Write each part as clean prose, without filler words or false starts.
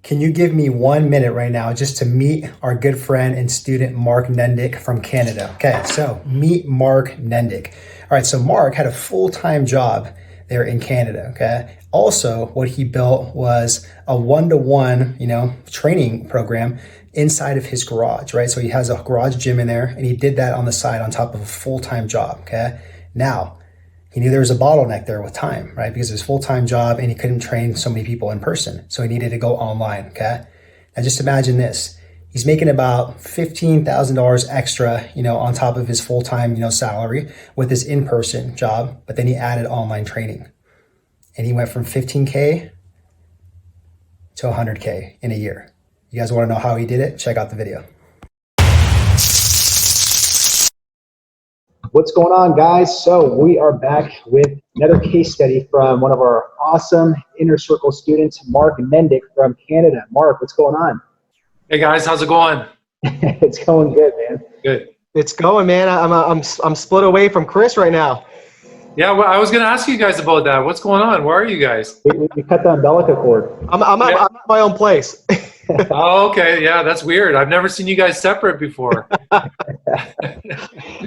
can you give me 1 minute right now just to meet our good friend and student, Mark Nendick from Canada? Okay, so meet Mark Nendick. All right, so Mark had a full-time job there in Canada, okay? Also, what he built was a one-to-one, training program inside of his garage, right? So he has a garage gym in there, and he did that on the side on top of a full-time job, okay? Now, he knew there was a bottleneck there with time, right? Because it was a full-time job and he couldn't train so many people in person. So he needed to go online, okay? Now just imagine this. He's making about $15,000 extra, on top of his full-time, salary with his in-person job, but then he added online training. And he went from 15K to 100K in a year. You guys want to know how he did it? Check out the video. What's going on, guys? So we are back with another case study from one of our awesome Inner Circle students, Mark Nendick from Canada. Mark, what's going on? Hey guys, how's it going? It's going good, man. Good. It's going, man. I'm split away from Chris right now. Yeah, well, I was going to ask you guys about that. What's going on? Where are you guys? We cut the umbilical cord. I'm at my own place. Oh, okay. Yeah, that's weird. I've never seen you guys separate before.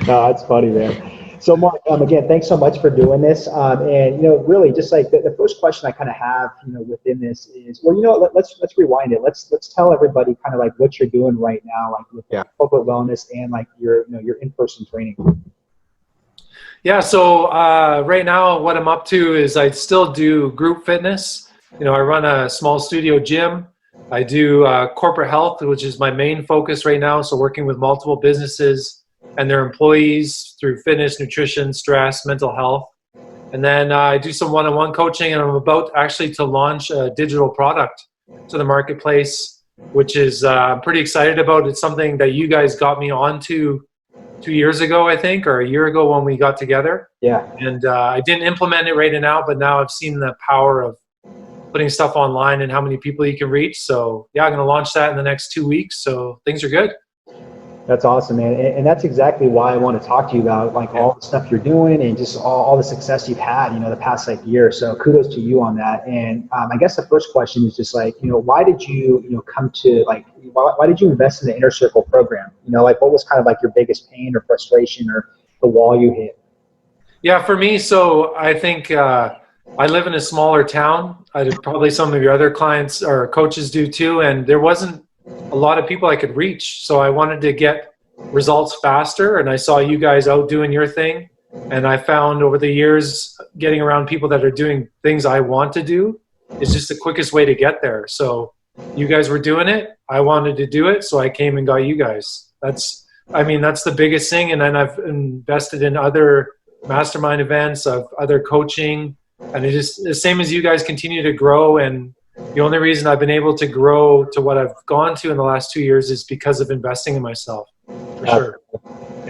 No, that's funny, man. So, Mark, again, thanks so much for doing this. And really, just like the first question I kind of have, within this is, well, let's rewind it. Let's tell everybody kind of like what you're doing right now, like with corporate wellness and like your in-person training. Yeah. So right now, what I'm up to is I still do group fitness. I run a small studio gym. I do corporate health, which is my main focus right now. So working with multiple businesses and their employees through fitness, nutrition, stress, mental health. And then I do some one-on-one coaching, and I'm about actually to launch a digital product to the marketplace, which is I'm pretty excited about. It's something that you guys got me onto 2 years ago, I think, or a year ago when we got together. Yeah. And I didn't implement it right now, but now I've seen the power of putting stuff online and how many people you can reach. So yeah, I'm going to launch that in the next 2 weeks. So things are good. That's awesome, man. And that's exactly why I want to talk to you about like all the stuff you're doing and just all the success you've had, the past like year. So kudos to you on that. And I guess the first question is just like, why did you, come to like, why did you invest in the Inner Circle program? Like what was kind of like your biggest pain or frustration or the wall you hit? Yeah, for me, so I think I live in a smaller town. Probably some of your other clients or coaches do too. And there wasn't a lot of people I could reach. So I wanted to get results faster. And I saw you guys out doing your thing. And I found over the years, getting around people that are doing things I want to do is just the quickest way to get there. So you guys were doing it. I wanted to do it. So I came and got you guys. That's the biggest thing. And then I've invested in other mastermind events, of other coaching. And it just the same as you guys continue to grow. And the only reason I've been able to grow to what I've gone to in the last 2 years is because of investing in myself, for sure.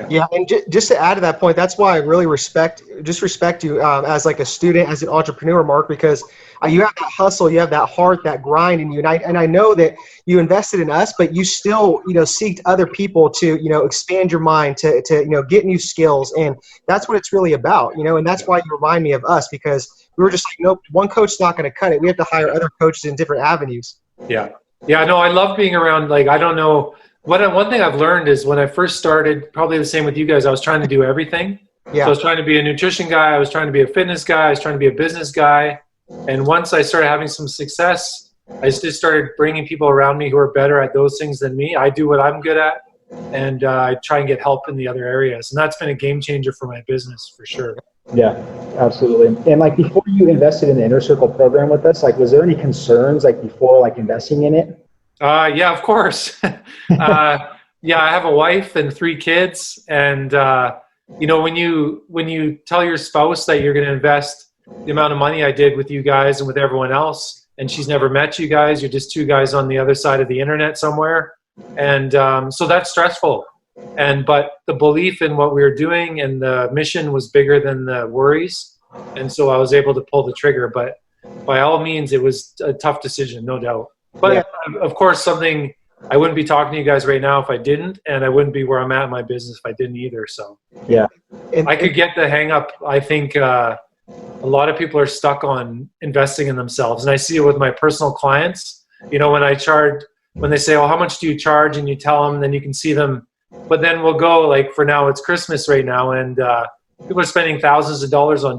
Yeah, and just to add to that point, that's why I really respect you as like a student, as an entrepreneur, Mark, because you have that hustle, you have that heart, that grind in you. And I know that you invested in us, but you still, seeked other people to, expand your mind, to get new skills. And that's what it's really about, and that's why you remind me of us, because we were just like, nope, one coach's not going to cut it. We have to hire other coaches in different avenues. Yeah. Yeah, no, I love being around, like, I don't know. One thing I've learned is when I first started, probably the same with you guys, I was trying to do everything. Yeah. So I was trying to be a nutrition guy. I was trying to be a fitness guy. I was trying to be a business guy. And once I started having some success, I just started bringing people around me who are better at those things than me. I do what I'm good at, and I try and get help in the other areas. And that's been a game changer for my business, for sure. Yeah, absolutely. And like before you invested in the Inner Circle program with us, like was there any concerns like before like investing in it? Yeah, of course. Yeah, I have a wife and 3 kids, and when you tell your spouse that you're going to invest the amount of money I did with you guys and with everyone else, and she's never met you guys, you're just 2 guys on the other side of the internet somewhere, and so that's stressful. But the belief in what we were doing and the mission was bigger than the worries, and so I was able to pull the trigger. But by all means, it was a tough decision, no doubt. But of course, something I wouldn't be talking to you guys right now if I didn't, and I wouldn't be where I'm at in my business if I didn't either. So yeah, I could get the hang up. I think a lot of people are stuck on investing in themselves, and I see it with my personal clients. You know, when they say, oh, how much do you charge? And you tell them, then you can see them. But then we'll go, like, for now, it's Christmas right now, and people are spending thousands of dollars on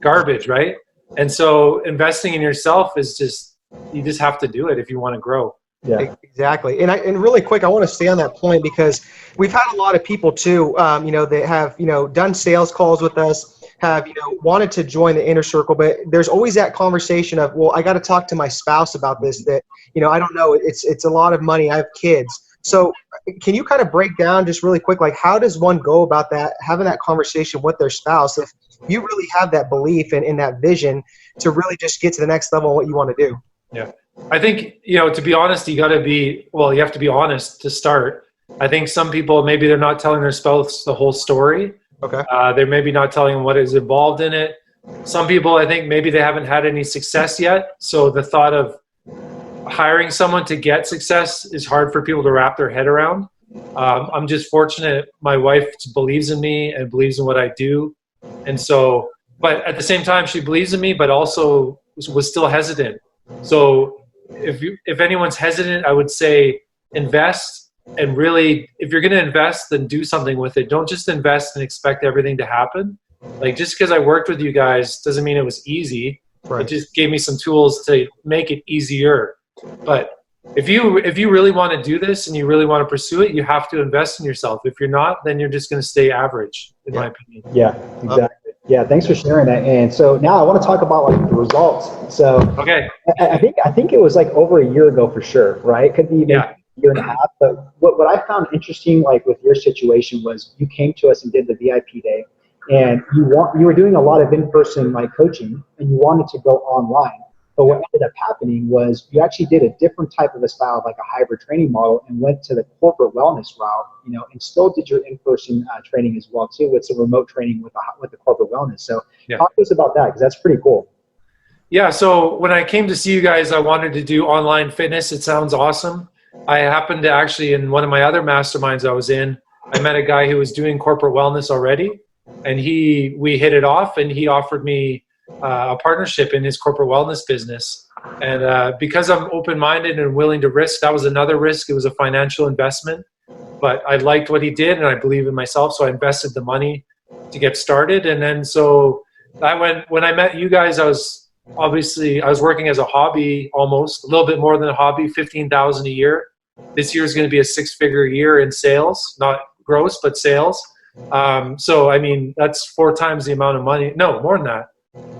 garbage, right? And so investing in yourself is just, you just have to do it if you want to grow. Yeah, exactly. And really quick, I want to stay on that point because we've had a lot of people too, that have, done sales calls with us, have, wanted to join the inner circle, but there's always that conversation of, well, I got to talk to my spouse about this, that, I don't know, it's a lot of money. I have kids. So can you kind of break down just really quick, like how does one go about that, having that conversation with their spouse, if you really have that belief and that vision to really just get to the next level of what you want to do? Yeah. I think, to be honest, you have to be honest to start. I think some people, maybe they're not telling their spouse the whole story. Okay. They're maybe not telling them what is involved in it. Some people, I think maybe they haven't had any success yet. So the thought of hiring someone to get success is hard for people to wrap their head around. I'm just fortunate. My wife believes in me and believes in what I do. And so, but at the same time, she believes in me, but also was still hesitant. So if anyone's hesitant, I would say invest, and really, if you're going to invest, then do something with it. Don't just invest and expect everything to happen. Like, just because I worked with you guys doesn't mean it was easy. Right. It just gave me some tools to make it easier. But if you really want to do this and you really want to pursue it, you have to invest in yourself. If you're not, then you're just going to stay average, in my opinion. Yeah, exactly. Yeah, thanks for sharing that. And so now I want to talk about like the results. So okay, I think it was like over a year ago for sure, right? Could be maybe a year and a half. But what I found interesting, like with your situation, was you came to us and did the VIP day, and you were doing a lot of in-person like coaching, and you wanted to go online. But what ended up happening was you actually did a different type of a style, like a hybrid training model, and went to the corporate wellness route, and still did your in-person training as well too, with some remote training with the corporate wellness. So talk to us about that, because that's pretty cool. Yeah. So when I came to see you guys, I wanted to do online fitness. It sounds awesome. I happened to actually, in one of my other masterminds I was in, I met a guy who was doing corporate wellness already, and we hit it off, and he offered me a partnership in his corporate wellness business. And because I'm open-minded and willing to risk, that was another risk. It was a financial investment, but I liked what he did and I believe in myself. So I invested the money to get started. And then, so when I met you guys, I was working as a hobby, almost a little bit more than a hobby, 15,000 a year. This year is going to be a 6-figure year in sales, not gross, but sales. So, I mean, that's 4 times the amount of money. No, more than that.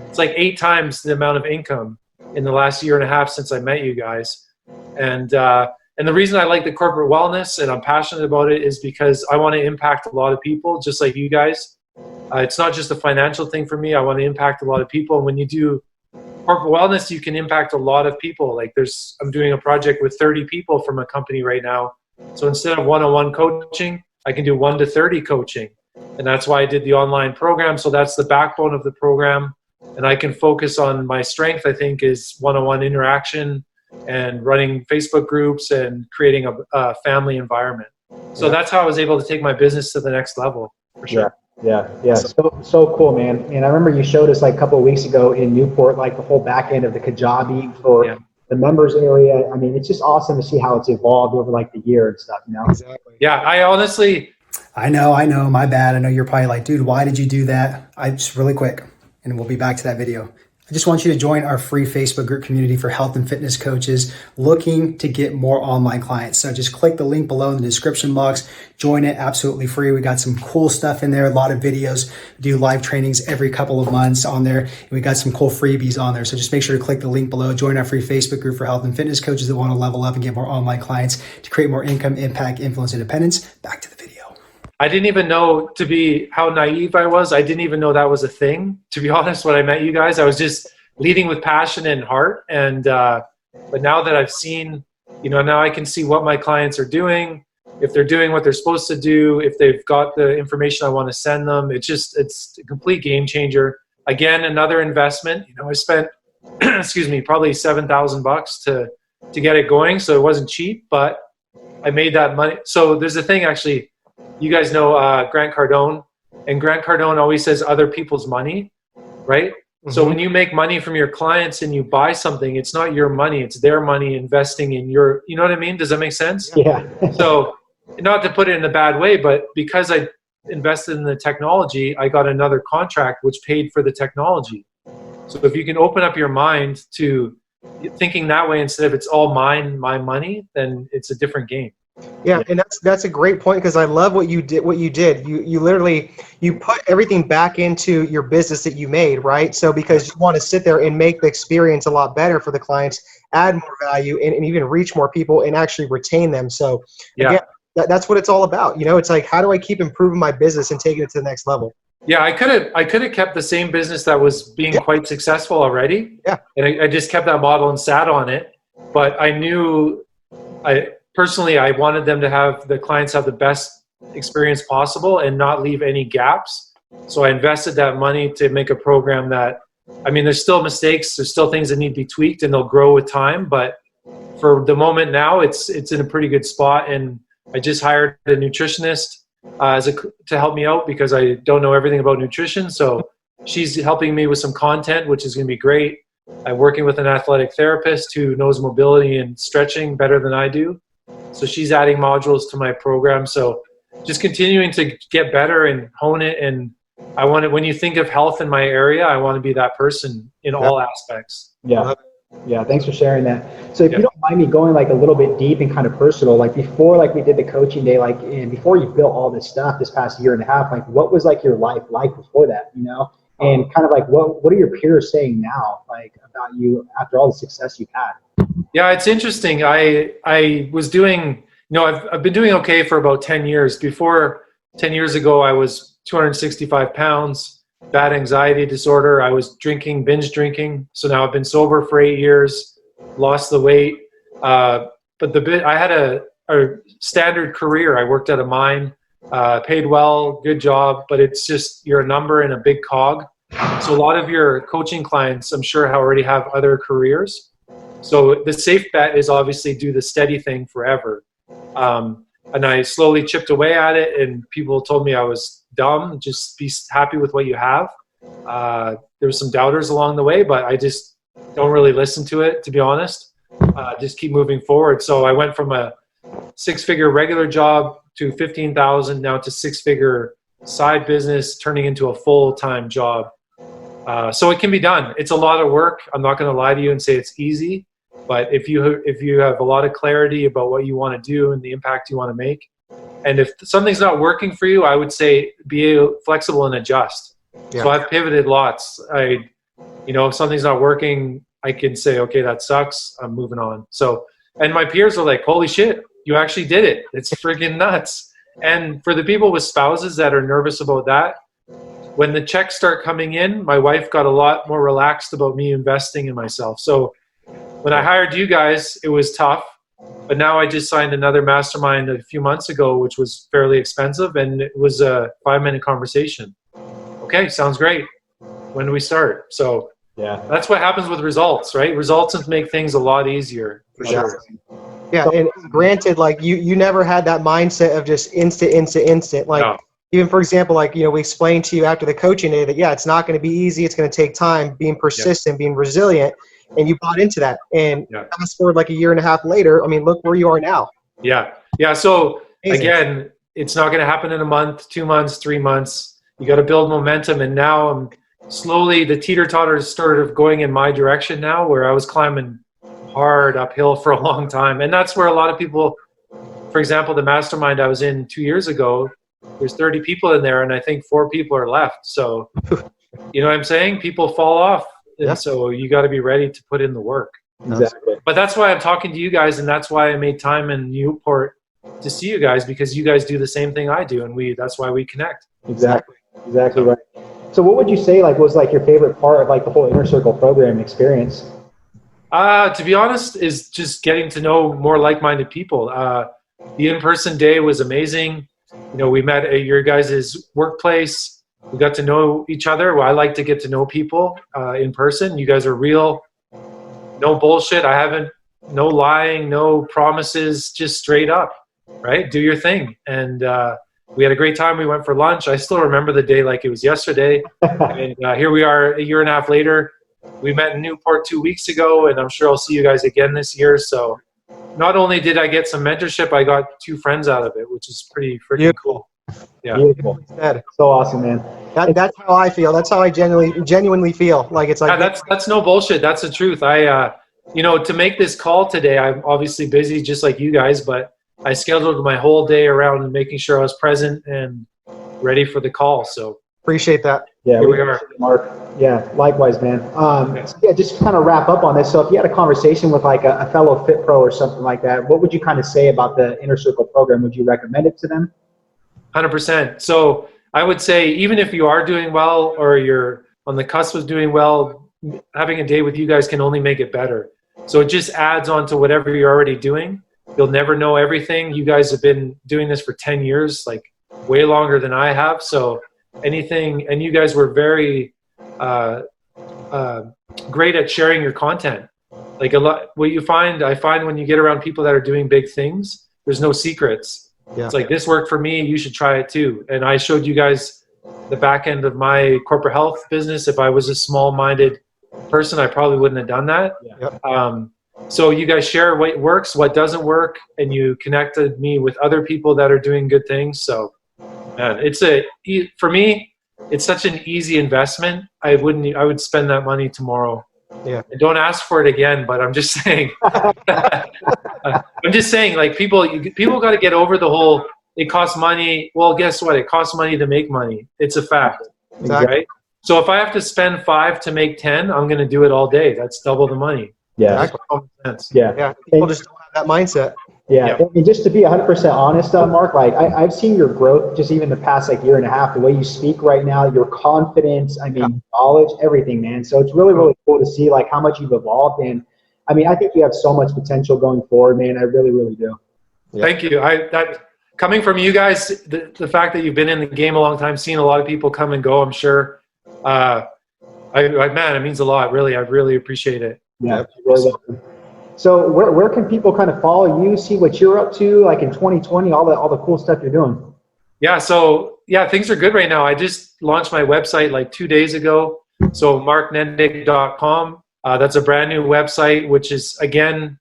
It's like 8 times the amount of income in the last year and a half since I met you guys. And the reason I like the corporate wellness and I'm passionate about it is because I want to impact a lot of people, just like you guys. It's not just a financial thing for me. I want to impact a lot of people. And when you do corporate wellness, you can impact a lot of people. Like I'm doing a project with 30 people from a company right now. So instead of one-on-one coaching, I can do 1 to 30 coaching. And that's why I did the online program. So that's the backbone of the program. And I can focus on my strength, I think, is one-on-one interaction and running Facebook groups and creating a family environment. So that's how I was able to take my business to the next level, for sure. Yeah. So cool, man. And I remember you showed us like a couple of weeks ago in Newport, like the whole back end of the Kajabi for the members area. I mean, it's just awesome to see how it's evolved over like the year and stuff, Exactly. Yeah, I honestly... I know, my bad. I know you're probably like, dude, why did you do that? Just really quick, and we'll be back to that video. I just want you to join our free Facebook group community for health and fitness coaches looking to get more online clients. So just click the link below in the description box, join it absolutely free. We got some cool stuff in there, a lot of videos, we do live trainings every couple of months on there. And we got some cool freebies on there. So just make sure to click the link below, join our free Facebook group for health and fitness coaches that want to level up and get more online clients to create more income, impact, influence, independence. Back to the video. I didn't even know, to be how naive I was. I didn't even know that was a thing. To be honest, when I met you guys, I was just leading with passion and heart. And but now that I've seen, now I can see what my clients are doing, if they're doing what they're supposed to do, if they've got the information I want to send them. It's a complete game changer. Again, another investment. I spent, probably $7,000 to get it going. So it wasn't cheap, but I made that money. So there's a thing, actually. You guys know Grant Cardone, and Grant Cardone always says other people's money, right? So when you make money from your clients and you buy something, it's not your money, it's their money investing in your, you know what I mean? Does that make sense? Yeah. So not to put it in a bad way, but because I invested in the technology, I got another contract which paid for the technology. So if you can open up your mind to thinking that way instead of it's all mine, my money, then it's a different game. Yeah, and that's a great point, because I love what you did. You literally put everything back into your business that you made, right? So because you want to sit there and make the experience a lot better for the clients, add more value, and even reach more people and actually retain them. So again, that's what it's all about. It's like, how do I keep improving my business and taking it to the next level? Yeah, I could have kept the same business that was being quite successful already. Yeah, and I just kept that model and sat on it. But I knew, personally, I wanted them to have the clients have the best experience possible and not leave any gaps. So I invested that money to make a program that, I mean, there's still mistakes, there's still things that need to be tweaked, and they'll grow with time. But for the moment now, it's in a pretty good spot. And I just hired a nutritionist to help me out because I don't know everything about nutrition. So she's helping me with some content, which is going to be great. I'm working with an athletic therapist who knows mobility and stretching better than I do. So she's adding modules to my program. So just continuing to get better and hone it. And I want to, when you think of health in my area, I want to be that person in all aspects. Yeah. Yeah. Thanks for sharing that. So if you don't mind me going like a little bit deep and kind of personal, like before, like we did the coaching day, like, and before you built all this stuff this past year and a half, like what was like your life like before that, and kind of like, what are your peers saying now, like about you after all the success you've had? Yeah, it's interesting. I was doing, I've been doing okay for about 10 years. Before 10 years ago, I was 265 pounds. Bad anxiety disorder. I was binge drinking. So now I've been sober for 8 years, lost the weight. But I had a standard career. I worked at a mine, paid well, good job, but it's just, you're a number in a big cog. So a lot of your coaching clients, I'm sure, already have other careers. So the safe bet is obviously do the steady thing forever. And I slowly chipped away at it, and people told me I was dumb. Just be happy with what you have. There was some doubters along the way, but I just don't really listen to it, to be honest. Just keep moving forward. So I went from a 6-figure regular job to 15,000, now to 6-figure side business, turning into a full-time job. So it can be done. It's a lot of work. I'm not going to lie to you and say it's easy. But if you have a lot of clarity about what you want to do and the impact you want to make, and if something's not working for you, I would say be flexible and adjust. Yeah. So I've pivoted lots. If something's not working, I can say, okay, that sucks. I'm moving on. So, and my peers are like, holy shit, you actually did it. It's freaking nuts. And for the people with spouses that are nervous about that, when the checks start coming in, my wife got a lot more relaxed about me investing in myself. So when I hired you guys, it was tough, but now I just signed another mastermind a few months ago, which was fairly expensive, and it was a 5-minute conversation. Okay, sounds great. When do we start? So yeah, that's what happens with results, right? Results make things a lot easier, for sure. Yeah, and granted, like you never had that mindset of just instant. Like, no. Even for example, like, we explained to you after the coaching day that, yeah, it's not going to be easy. It's going to take time, being persistent, being resilient. And you bought into that. And fast forward like a year and a half later, I mean, look where you are now. Yeah. Yeah. So again, it's not going to happen in a month, 2 months, 3 months. You got to build momentum. And now I'm slowly, the teeter-totter started going in my direction now, where I was climbing hard uphill for a long time. And that's where a lot of people, for example, the mastermind I was in 2 years ago, there's 30 people in there, and I think 4 people are left. So, you know what I'm saying? People fall off. And so you got to be ready to put in the work. Exactly. But that's why I'm talking to you guys, and that's why I made time in Newport to see you guys, because you guys do the same thing I do, and that's why we connect. Exactly right. So what would you say was your favorite part of the whole Inner Circle program experience? To be honest, is just getting to know more like-minded people. The in-person day was amazing. We met at your guys' workplace. We got to know each other. Well, I like to get to know people in person. You guys are real. No bullshit. No lying, no promises, just straight up, right? Do your thing. And we had a great time. We went for lunch. I still remember the day like it was yesterday. And here we are a year and a half later. We met in Newport 2 weeks ago, and I'm sure I'll see you guys again this year. So not only did I get some mentorship, I got 2 friends out of it, which is pretty freaking cool. Yeah. Beautiful. So awesome, man. That's how I feel. That's how I genuinely feel. Like it's like that's no bullshit. That's the truth. To make this call today, I'm obviously busy just like you guys, but I scheduled my whole day around making sure I was present and ready for the call. So appreciate that. Yeah, we are. Mark. Yeah, likewise, man. So yeah, just kind of wrap up on this. So if you had a conversation with like a fellow Fit Pro or something like that, what would you kind of say about the Inner Circle program? Would you recommend it to them? 100%. So I would say, even if you are doing well or you're on the cusp of doing well, having a day with you guys can only make it better. So it just adds on to whatever you're already doing. You'll never know everything. You guys have been doing this for 10 years, like way longer than I have. So anything, and you guys were very great at sharing your content. Like a lot, I find when you get around people that are doing big things, there's no secrets. Yeah. It's like, this worked for me, you should try it too. And I showed you guys the back end of my corporate health business. If I was a small-minded person, I probably wouldn't have done that. Yeah. So you guys share what works, what doesn't work, and you connected me with other people that are doing good things. So, man, for me, it's such an easy investment. I would spend that money tomorrow. Yeah. And don't ask for it again, but I'm just saying. I'm just saying, like, people got to get over the whole, it costs money. Well, guess what? It costs money to make money. It's a fact. Exactly. Right? So if I have to spend 5 to make 10, I'm going to do it all day. That's double the money. Yeah. Yeah. People just don't have that mindset. Yeah. And just to be 100% honest, Mark, like I've seen your growth just even the past like year and a half, the way you speak right now, your confidence, knowledge, everything, man. So it's really, really cool to see like how much you've evolved. And I mean, I think you have so much potential going forward, man. I really, really do. Yeah. Thank you. Coming from you guys, the fact that you've been in the game a long time, seen a lot of people come and go, I'm sure. Man, it means a lot. Really, I really appreciate it. Yeah. So where can people kind of follow you, see what you're up to, like in 2020, all the cool stuff you're doing? Yeah. So things are good right now. I just launched my website like 2 days ago. So marknendick.com. That's a brand new website, which is, again,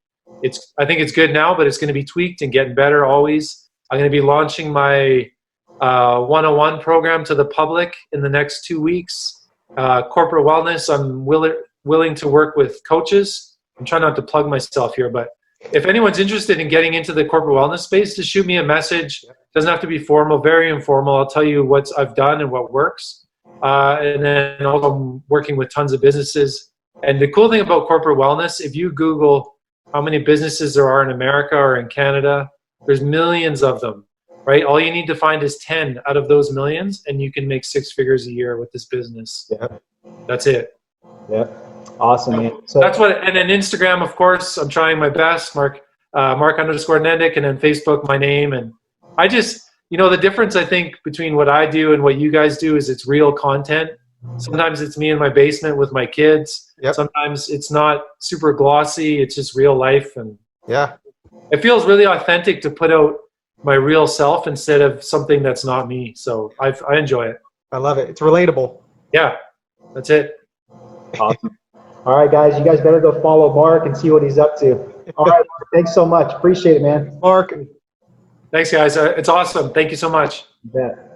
I think it's good now, but it's going to be tweaked and getting better always. I'm going to be launching my 101 program to the public in the next 2 weeks. Corporate wellness, I'm willing to work with coaches. I'm trying not to plug myself here, but if anyone's interested in getting into the corporate wellness space, just shoot me a message. It doesn't have to be formal, very informal. I'll tell you what I've done and what works. And then also I'm working with tons of businesses. And the cool thing about corporate wellness, if you Google how many businesses there are in America or in Canada, there's millions of them, right? All you need to find is 10 out of those millions, and you can make 6 figures a year with this business. Yeah. That's it. Yeah. Awesome, man. So that's what, and then Instagram, of course, I'm trying my best, Mark_Nendick, and then Facebook, my name. And I just, the difference I think between what I do and what you guys do is it's real content. Sometimes it's me in my basement with my kids. Yep. Sometimes it's not super glossy. It's just real life. And it feels really authentic to put out my real self instead of something that's not me. So I enjoy it. I love it. It's relatable. Yeah, that's it. Awesome. All right, guys, you guys better go follow Mark and see what he's up to. All right, Mark, thanks so much. Appreciate it, man. Mark. Thanks, guys. It's awesome. Thank you so much. You bet.